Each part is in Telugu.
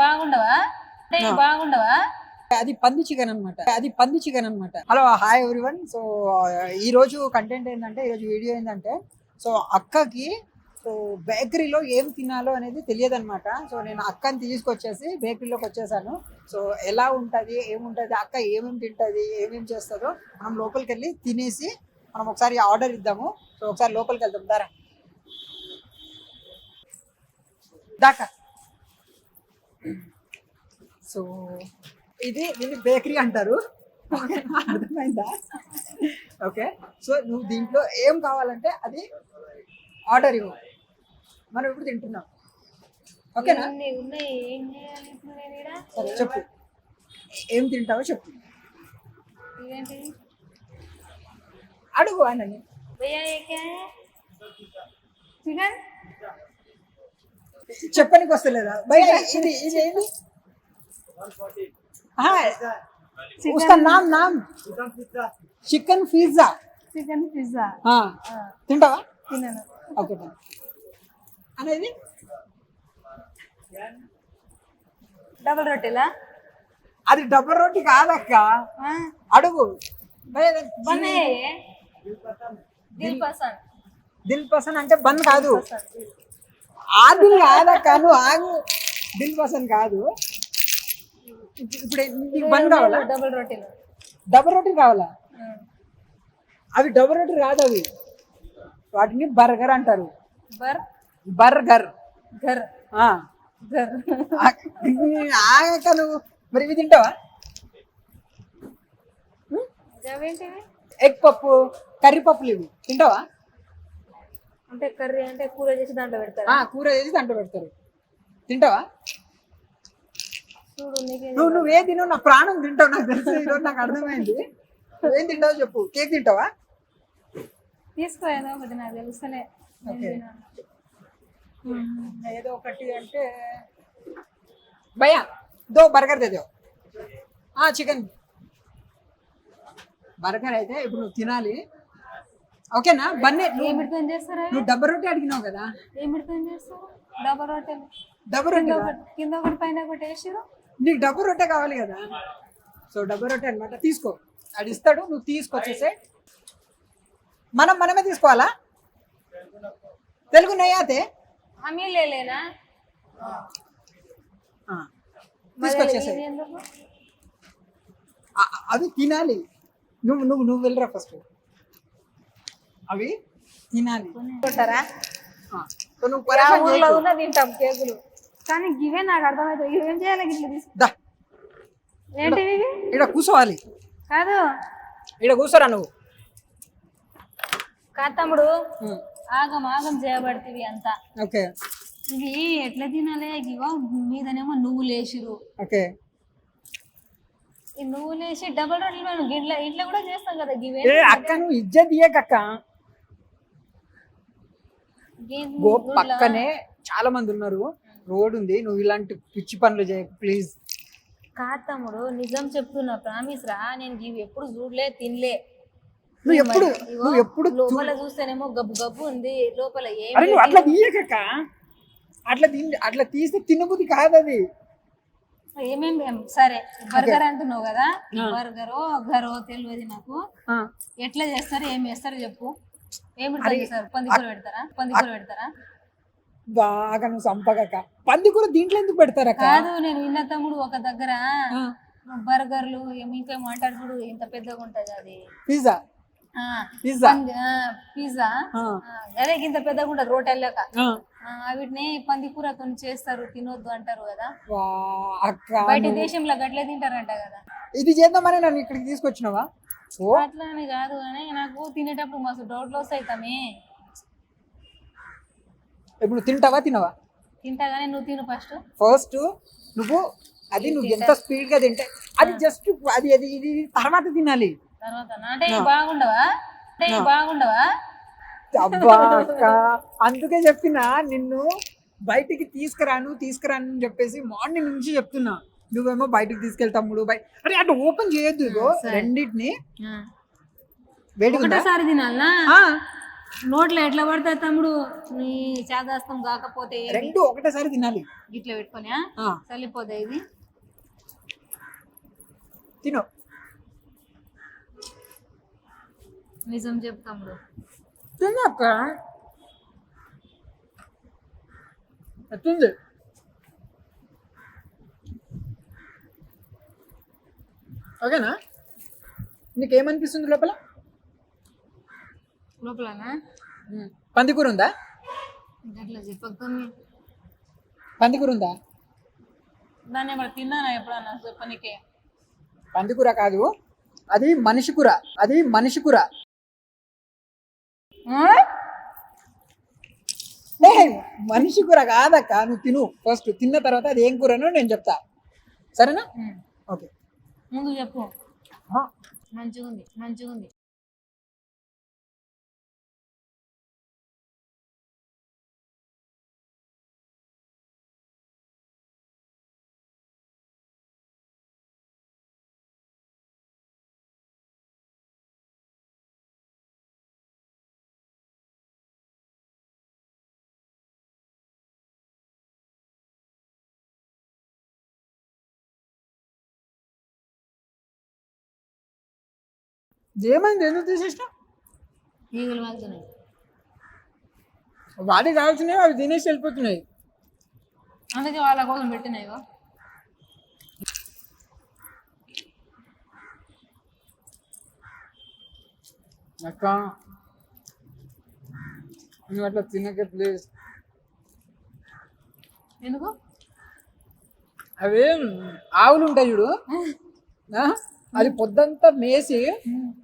బాగుండవా బాగుండవా అది పంది చికెన్ అనమాట హలో హాయ్ ఎవ్రీవన్. సో ఈ రోజు కంటెంట్ ఏంటంటే, ఈరోజు వీడియో ఏంటంటే, సో అక్కకి సో బేకరీలో ఏం తినాలో అనేది తెలియదు అనమాట. సో నేను అక్కని తీసుకొచ్చేసి బేకరీలోకి వచ్చేసాను. సో ఎలా ఉంటుంది ఏముంటుంది, అక్క ఏమేమి తింటుంది ఏమేమి చేస్తుందో మనం లోపలికి వెళ్ళి తినేసి మనం ఒకసారి ఆర్డర్ ఇద్దాము. సో ఒకసారి లోపలికి వెళ్దాం దారా దాకా. సో దీన్ని బేకరీ అంటారు, అర్థమైందా? ఓకే, సో నువ్వు దీంట్లో ఏం కావాలంటే అది ఆర్డర్ ఇవ్వు, మనం ఇప్పుడు తింటున్నాం. ఓకేనా? సరే చెప్పు, ఏం తింటావో చెప్పు, అడుగు అని. చికెన్ చెప్పనికి వస్తలేదా భయ్యా? ఇది ఏంది? उसका नाम చికెన్ పిజ్జా. తింటావా? తినను. ఓకే అనేది డబుల్ రొట్టెలా? అది డబుల్ రోటీ కాదక్క, అడుగు. దిల్ పసంద్ అంటే బన్ కాదు, అది కాదక్క, నువ్వు ఆగు. దిల్ పసంద్ కాదు. ఇప్పుడు నీకు బన్ కావాలా? డబుల్ రొట్టెలు. డబుల్ రోటీ కావాలా? అవి డబుల్ రోటీ కాదు, అవి వాటిని బర్గర్ అంటారు. బర్గర్ గర్ ఆగక నువ్వు మరి ఇవి తింటావా? ఎగ్ పప్పు, కర్రీ పప్పులు ఇవి తింటావా? అంటే కర్రీ అంటే కూర చేసి దాంట్లో పెడతారు. కూర చేసి దాంట్లో పెడతారు, తింటావా? చూడు నువ్వే తిను, నా ప్రాణం తింటావు, నాకు తెలుసు. ఈరోజు నాకు అర్థమైంది. నువ్వేం తింటావో చెప్పు. కేక్ తింటావా? తీసుకో, ఏదో ఒకటి నాకు తెలుస్తలే. ఏదో ఒకటి అంటే భయ్యా దో బర్గర్ దేదో. చికెన్ బర్గర్ అయితే ఇప్పుడు నువ్వు తినాలి, ఓకేనా? బన్నే ఏమిడితో చేస్తారా? నువ్వు డబ్బా రొట్టె అడిగినావు కదా. ఏమిడితో చేస్తారు? డబ్బా రొట్టెలు. డబ్బా రొట్టె కింద ఒకటి పైన ఒకటి వేసారు. నీకు డబ్బా రొట్టె కావాలి కదా. సో డబ్బా రొట్టె అనమాట, తీసుకో. అది ఇస్తాడు, నువ్వు తీసుకొచ్చేసే. మనమే తీసుకోవాలా? తెలుగు నయ్యాతే హమీ లేనా? తీసుకొచ్చేసే. అవి తినాలి. నువ్వు వెళ్ళరా ఫస్ట్, అవి తినాలి. ఊర్లో ఉన్న తింటాం కేకులు, కానీ ఇవే నాకు అర్థమవుతాయి. ఇవేం చేయాలి? ఇట్లా తీసుకుంటా. ఏంటివి? ఇక్కడ కూర్చోవాలి కాదు, ఇక్కడ కూర్చోరా నువ్వు. కాదు తమ్ముడు, ఆగం చేయబడుతుంది అంతా. ఓకే, ఇవి ఎట్లా తినాలి? ఇగో మీదనేమో నువ్వులు వేసిరు. ఓకే, ఈ నువ్వులు వేసి డబుల్ రొట్టెలు మనం ఇట్లా కూడా చేస్తాం కదా. గివే అక్క నువ్వు ఇజ్జత్ ఇయ్యకక్క. పక్కనే చాలా మంది ఉన్నారు, రోడ్ ఉంది, నువ్వు ఇలాంటి పిచ్చి పనులు చేయకు ప్లీజ్. కాదు తమ్ముడు, నిజం చెప్తున్నా, ప్రామిస్ రా. నేను ఇవి ఎప్పుడు చూడలే, తినలే. నువ్వు ఎప్పుడు లోపల చూస్తేనేమో గబ్బు గబ్బు ఉంది, లోపల అట్లా తీయకక్క. అట్లా తీస్తే తినబుద్ధి కాదు అది. ఏమేమి సరే, బర్గర్ అంటున్నావు కదా, బర్గరో గరో తెలియదు నాకు. ఎట్లా చేస్తారు, ఏం చేస్తారు చెప్పు. ఏమి చేస్తారు? పందికూర పెడతారా? బాగా నువ్వు సంపగక. పందికూర దీంట్లో ఎందుకు పెడతారా? కాదు, నేను విన్న తమ్ముడు ఒక దగ్గర బర్గర్లు ఇంకేమో అంటారు చూడు, ఇంత పెద్దగా ఉంటది అది. పిజ్జా అదే ఇంత పెద్దగా ఉంటది, రోటల్ లెక్క. వీటిని పందికూర కొన్ని చేస్తారు, తినొద్దు అంటారు కదా. బయట దేశంలో గట్లే తింటారంట కదా. ఇది చేద్దామని నన్ను ఇక్కడికి తీసుకొచ్చినావా? అట్లా అని కాదు, కానీ నాకు తినేటప్పుడు మస్తు డౌట్లు వస్తాయి తమ్మి. ఇప్పుడు తింటావా? తినవా? తింటా, కానీ నువ్వు తిను ఫస్ట్. నువ్వు ఎంత స్పీడ్ గా తింటే అది జస్ట్ అది ఇది తర్వాత తినాలి. తర్వాత అంటే బాగుండవా? అబ్బా అక్క, అందుకే చెప్పినా నిన్ను బయటికి తీసుకురాను అని చెప్పేసి మార్నింగ్ నుంచి చెప్తున్నా. నువ్వేమో బయటికి తీసుకెళ్తాము. అరే అటు ఓపెన్ చేయొద్దు, రెండింటిని వేడి ఒకటేసారి తినాలనా? నోట్లో ఎట్లా పడతాయి తమ్ముడు నీ చేదాస్తం కాకపోతే ఏది? రెండు ఒకటేసారి తినాలి. ఇట్లా పెట్టుకొని ఆ, చల్లిపోతాయి ఇది. తిను. నిజం చెప్పు తమ్ముడు. తిన్నాక ఎట్లుంది? ఓకేనా? నీకేమనిపిస్తుంది లోపల? లోపలనా పందికూర ఉందా? అట్లా చెప్పకు తమ్మి. పందికూర ఉందా? దాన్ని ఏమన్నా తిన్నానా ఎప్పుడన్నా చెప్పనీకే? పందికూర కాదు, అది మనిషి కూర. అది మనిషి కూర. లే, మనిషి కూర కాదక్క. నువ్వు తిను ఫస్ట్. తిన్న తర్వాత అది ఏం కూరనో నేను చెప్తా, సరేనా? ఓకే. ముందు చెప్పు. ఆ, మంచిగుంది మంచిగుంది. ఏమైంది? ఎందుకు తీసేసిన? ఈగలు వాళ్తున్నాయి. వాటికి కావాల్సినవి అవి తినేసి వెళ్ళిపోతున్నాయి. అందుకే వాళ్ళ కోసం పెట్టినాయిగో. అక్క నువ్వు అట్లా తినకే ప్లీజ్. ఎందుకు? అవి ఆవులు ఉంటాయి చూడు, ఆ? అది పొద్దంతా మేసి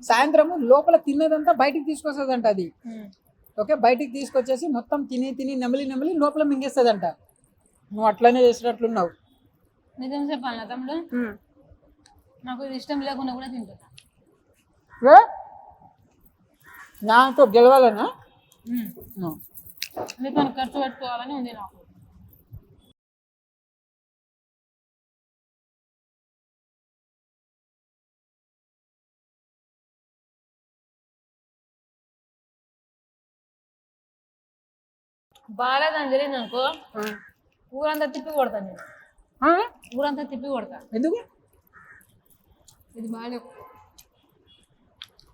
సాయంత్రము లోపల తిన్నదంతా బయటికి తీసుకొస్తుందంట అది. ఓకే, బయటికి తీసుకొచ్చేసి మొత్తం తిని తిని నెమలి నెమలి లోపల మింగేస్తుందంట. నువ్వు అట్లనే చేసినట్లున్నావు. నిజం చెప్పాలి తమ్ముడు, నాకు ఇది ఇష్టం లేకుండా కూడా తింటున్నా. ఏ? నాతో గెలవాలనా? నీతో ఖర్చు పెట్టుకోవాలని ఉంది నాకు. బాగాలేదని తెలియదు అనుకో, ఊరంతా తిప్పి కొడతాను నేను. ఊరంతా తిప్పి కొడతా. ఎందుకు? ఇది బాగాలేదు.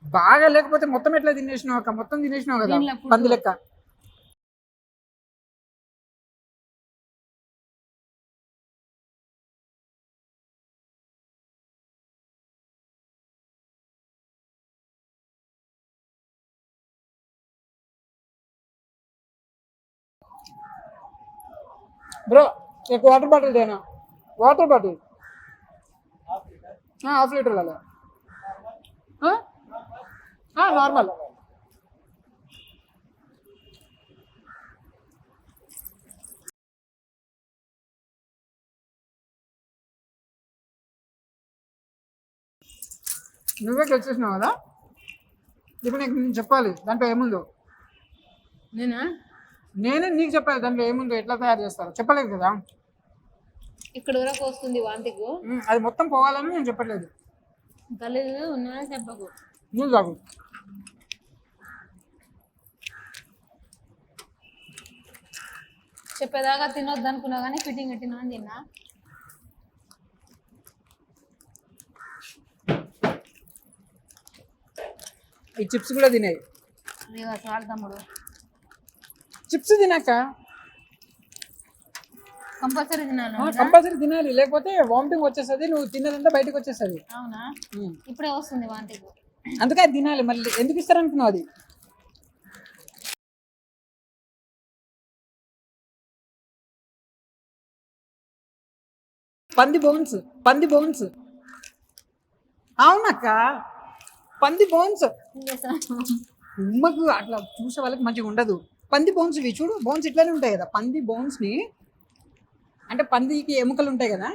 బాగా లేకపోతే మొత్తం ఎట్లా తినేసినావు అక్క? మొత్తం తినేసినావు కదా దీనిలో ఫుడ్ పంది లెక్క. బ్రో एक वाटर बॉटल देना, वाटर बॉटल हाँ हाफ लीटर वाला। हाँ हाँ नॉर्मल। నువ్వే వచ్చేసినావు కదా, ఇప్పుడు నేను చెప్పాలి దాంట్లో ఏముందో. నేనే నీకు చెప్పాలి దాంట్లో ఏముందో, ఎట్లా తయారు చేస్తారో చెప్పలేదు కదా. ఇక్కడ వరకు వస్తుంది వాంతికు, అది మొత్తం పోవాలని నేను చెప్పట్లేదు. గలీజు ఉన్నా చెప్పకు. నువ్వు తాగు. చెప్పేదాకా తినొద్దు అనుకున్నా కానీ ఫిట్టింగ్ పెట్టినా అని తిన్నా. ఈ చిప్స్ కూడా తినేయి. లేవా చాలు తమ్ముడు, చిప్స్ తినాక కంపల్సరీ తినాలి. కంపల్సరీ తినాలి, లేకపోతే వామిటింగ్ వచ్చేస్తుంది. నువ్వు తిన్నదంతా బయటకు వచ్చేస్తుంది. అవునా? ఇప్పుడే వస్తుంది వాంతికు, అందుకే అది తినాలి. మళ్ళీ ఎందుకు ఇస్తారనుకున్నావు? అది పంది బోన్స్, పంది బోన్స్. అవునక్క, పంది బోన్స్. ఉమ్మకు అట్లా చూసే వాళ్ళకి మంచిగా ఉండదు. పంది బోన్స్ ఇవి చూడు, బోన్స్ ఇట్లానే ఉంటాయి కదా. పంది బోన్స్ ని అంటే పందికి ఎముకలు ఉంటాయి కదా,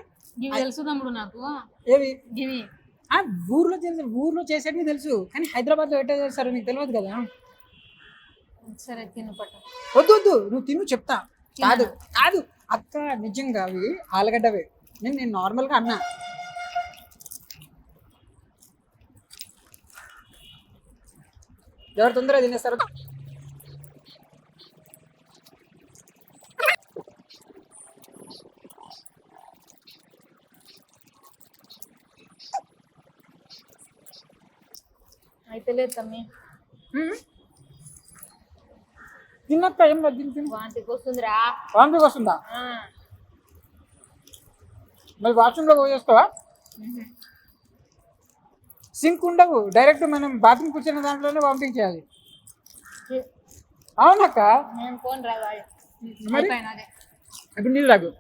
ఇవి తెలుసు తమ్ముడు నాకు. ఏవి? ఇవి ఊర్లో తెలుసు, ఊర్లో చేసేటివి తెలుసు, కానీ హైదరాబాద్లో ఎట్లా చేస్తారో నీకు తెలియదు కదా. సరే తిను పట్టు. వద్దు వద్దు, నువ్వు తిను చెప్తా. కాదు కాదు అక్క, నిజంగా అవి ఆలుగడ్డవే. నేను నార్మల్గా అన్నా. ఎవరు తొందరగా తినేస్తారు? అయితలేదు తమ్మి. తిన్నక్క ఏం కాదు, తిని వాంతికి వస్తుందిరా. వాంతికి వస్తుందా? మరి వాష్రూమ్లో పోయేస్తావా? సింక్ ఉండవు, డైరెక్ట్ మనం బాత్రూమ్ కూర్చున్న దాంట్లోనే పంపించేయాలి. అవునక్క. నేను ఫోన్ రావాలి మరి ఇప్పుడు నీళ్ళు తాగు.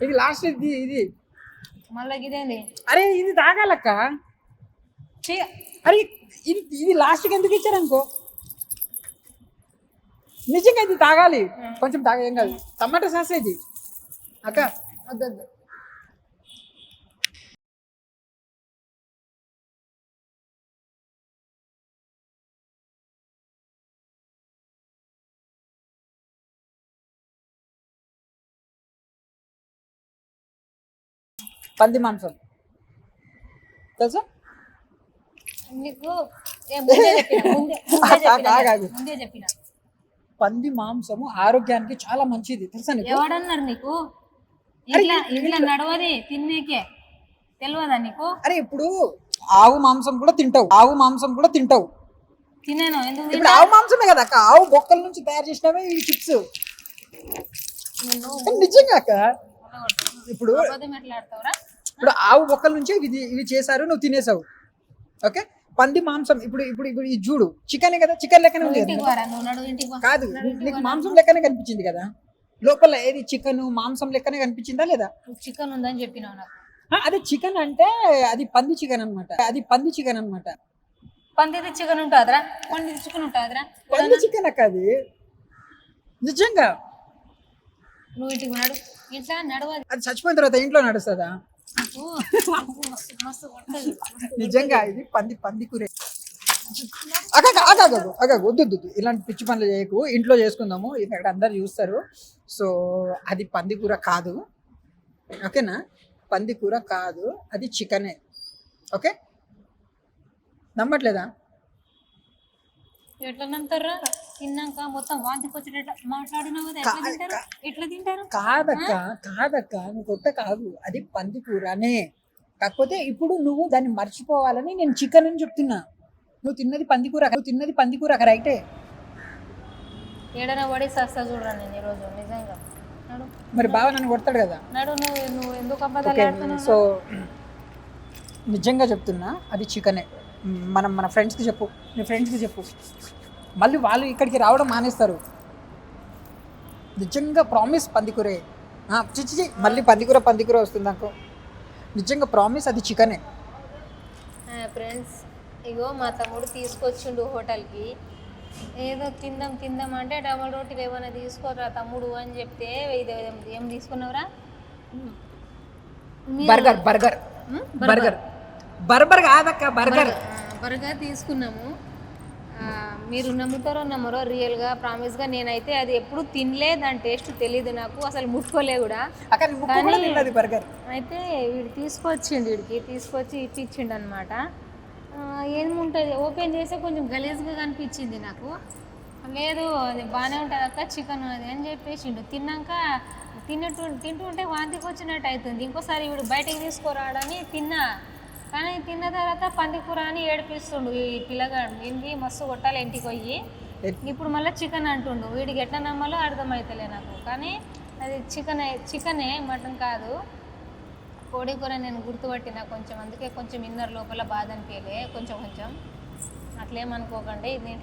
ఇది లాస్ట్, ఇది మళ్ళీ ఇదేంది? అరే ఇది తాగాలక్క. అరే ఇది లాస్ట్కి ఎందుకు ఇచ్చారనుకో, నిజంగా ఇది తాగాలి. కొంచెం తాగా, ఏం కాదు. టమాటా సాస్ ఇది అక్క. వద్దొద్దు. పంది మాంసం తెలుసా నీకు? ముందే చెప్పిన పంది మాంసము ఆరోగ్యానికి చాలా మంచిది తెలుసా నీకు? ఎవడన్నారు నీకు? ఇట్లా నడవది తిన్నేకే తెలియదా నీకు? అరే ఇప్పుడు ఆవు మాంసం కూడా తింటావు. తిన్నాను. ఎందుకు? ఇప్పుడు ఆవు మాంసమే కదా అక్క, ఆవు బొక్కల నుంచి తయారు చేసినవే ఈ చిప్స్. నిజంగా అక్క. ఇప్పుడు ఆవు బొక్కల నుంచి ఇవి చేశారు, నువ్వు తినేసావు. ఓకే, పంది మాంసం ఇప్పుడు ఈ జూడు చికెనే కదా, చికెన్ లెక్కనే ఉంది కదా. కాదు, నీకు మాంసం లెక్కనే కనిపించింది కదా లోపల. ఏది చికెన్ మాంసం లెక్కనే కనిపించిందా లేదా? చికెన్ ఉందని చెప్పినావు నాకు. అది చికెన్ అంటే అది పంది చికెన్ అనమాట. పందిది చికెన్ ఉంటుందిరా? పందిది చికెన్ ఉంటుందిరా? పంది చికెన్ అక్క అది. నిజంగా నువ్వు ఇంటికి నడు, ఇట్లా నడవాలి. అది చచ్చిపోయిన తర్వాత ఇంట్లో నడుస్తుందా? నిజంగా ఇది పంది కూర. వద్దు, ఇలాంటి పిచ్చి పనులు చేయకు, ఇంట్లో చేసుకుందాము, ఇక్కడ అందరు చూస్తారు. సో అది పంది కూర కాదు, ఓకేనా? పంది కూర కాదు, అది చికెనే. ఓకే, నమ్మట్లేదా? ఎట్లా నమ్ముతారా? తిన్నాక మొత్తం వాంతికి వచ్చేటట్టు మాట్లాడినావు కదా, ఎట్లా తింటారు? కాదక్క నువ్వు కొట్ట కాదు, అది పంది కూరనే. కాకపోతే ఇప్పుడు నువ్వు దాన్ని మర్చిపోవాలని నేను చికెన్ అని చెప్తున్నా. నువ్వు తిన్నది పంది కూర రైటే. ఏడన పడి సస్తా చూడరా నేను ఈరోజు నిజంగా. మరి బావ నన్ను కొడతాడు కదా. నువ్వు ఎందుకు అబద్ధాలు? సో నిజంగా చెప్తున్నా, అది చికెనే. మన ఫ్రెండ్స్కి చెప్పు, నీ ఫ్రెండ్స్కి చెప్పు, మళ్ళీ వాళ్ళు ఇక్కడికి రావడం మానేస్తారు. నిజంగా ప్రామిస్ పందికూరే. చిచ్చి మళ్ళీ పందికూర వస్తుంది నాకు. నిజంగా ప్రామిస్, అది చికెనే. ఫ్రెండ్స్, ఇగో మా తమ్ముడు తీసుకొచ్చిండు హోటల్కి. ఏదో తిందాం అంటే డబల్ రోటీలు ఏమైనా తీసుకోరా తమ్ముడు అని చెప్తే, ఇది ఏం తీసుకున్నావురా? బర్గర్ కాదక్క, బర్గర్ తీసుకున్నాము. మీరు నమ్ముతారో నమ్మరో, రియల్గా ప్రామిస్గా నేనైతే అది ఎప్పుడు తినలే, దాని టేస్ట్ తెలియదు నాకు, అసలు ముట్టుకోలే కూడా. బర్గర్ అయితే వీడు తీసుకొచ్చి ఇప్పించిండు అనమాట. ఏముంటుంది, ఓపెన్ చేస్తే కొంచెం గలీజ్గా కనిపించింది నాకు. లేదు అది బాగానే ఉంటుంది అక్క చికెన్ అది అని చెప్పేసిండు. తింటుంటే వాంతికి వచ్చినట్టు అవుతుంది. ఇంకోసారి వీడు బయటకు తీసుకురావడని తిన్నా, కానీ తిన్న తర్వాత పందికూర అని ఏడిపిస్తుండు ఈ పిల్లగాడు. ఇంటి మస్తు కొట్టాలి ఇంటికి పోయి. ఇప్పుడు మళ్ళీ చికెన్ అంటుండు. వీడికి ఎట్లా నమ్మాలో అర్థమవుతలే నాకు. కానీ అది చికెనే, మటన్ కాదు. కోడి కూర నేను గుర్తుపట్టిన కొంచెం, అందుకే కొంచెం ఇన్నర్ లోపల బాధ అనిపించలే కొంచెం. అట్లేమనుకోకండి. ఇది